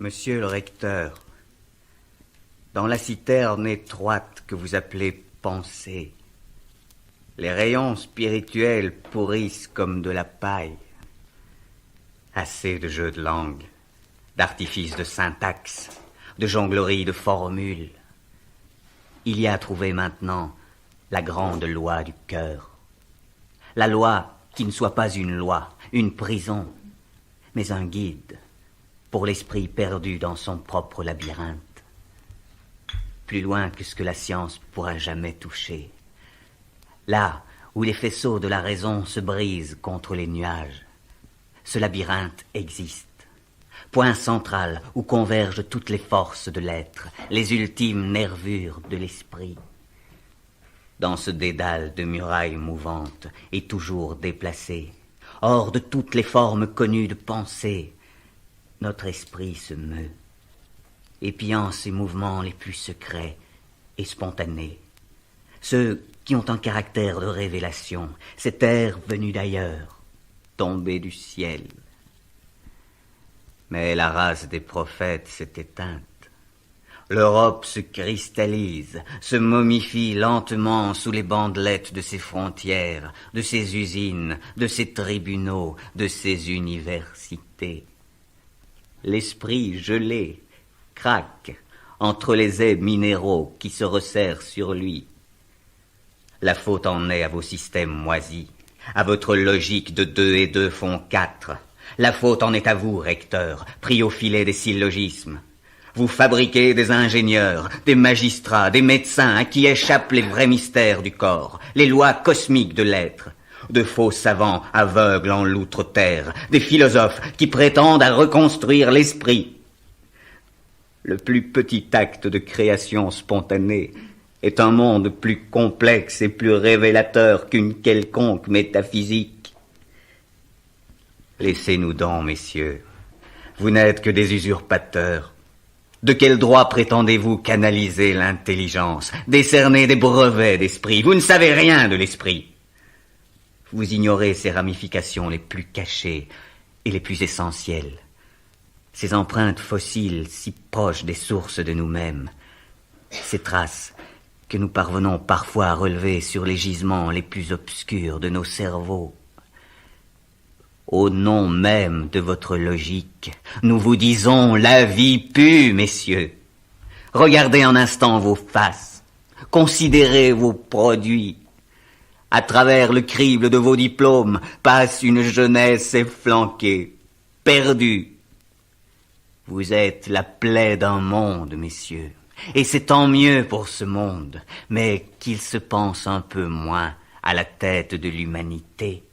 Monsieur le recteur, dans la citerne étroite que vous appelez pensée, les rayons spirituels pourrissent comme de la paille. Assez de jeux de langue, d'artifices de syntaxe, de jongleries de formules. Il y a à trouver maintenant la grande loi du cœur. La loi qui ne soit pas une loi, une prison, mais un guide pour l'esprit perdu dans son propre labyrinthe, plus loin que ce que la science pourra jamais toucher. Là où les faisceaux de la raison se brisent contre les nuages, ce labyrinthe existe. Point central où convergent toutes les forces de l'être, les ultimes nervures de l'esprit. Dans ce dédale de murailles mouvantes et toujours déplacées, hors de toutes les formes connues de pensée, notre esprit se meut, épiant ses mouvements les plus secrets et spontanés, ceux qui ont un caractère de révélation, cet air venu d'ailleurs, tombé du ciel. Mais la race des prophètes s'est éteinte. L'Europe se cristallise, se momifie lentement sous les bandelettes de ses frontières, de ses usines, de ses tribunaux, de ses universités. L'esprit gelé craque entre les ais minéraux qui se resserrent sur lui. La faute en est à vos systèmes moisis, à votre logique de 2 et 2 font 4. La faute en est à vous, recteur, pris au filet des syllogismes. Vous fabriquez des ingénieurs, des magistrats, des médecins à qui échappent les vrais mystères du corps, les lois cosmiques de l'être. De faux savants aveugles en l'outre-terre, des philosophes qui prétendent à reconstruire l'esprit. Le plus petit acte de création spontanée est un monde plus complexe et plus révélateur qu'une quelconque métaphysique. Laissez-nous donc, messieurs. Vous n'êtes que des usurpateurs. De quel droit prétendez-vous canaliser l'intelligence, décerner des brevets d'esprit? Vous ne savez rien de l'esprit. Vous ignorez ses ramifications les plus cachées et les plus essentielles, ces empreintes fossiles si proches des sources de nous-mêmes, ces traces que nous parvenons parfois à relever sur les gisements les plus obscurs de nos cerveaux. Au nom même de votre logique, nous vous disons la vie pue, messieurs. Regardez un instant vos faces, considérez vos produits. À travers le crible de vos diplômes passe une jeunesse efflanquée, perdue. Vous êtes la plaie d'un monde, messieurs, et c'est tant mieux pour ce monde, mais qu'il se pense un peu moins à la tête de l'humanité.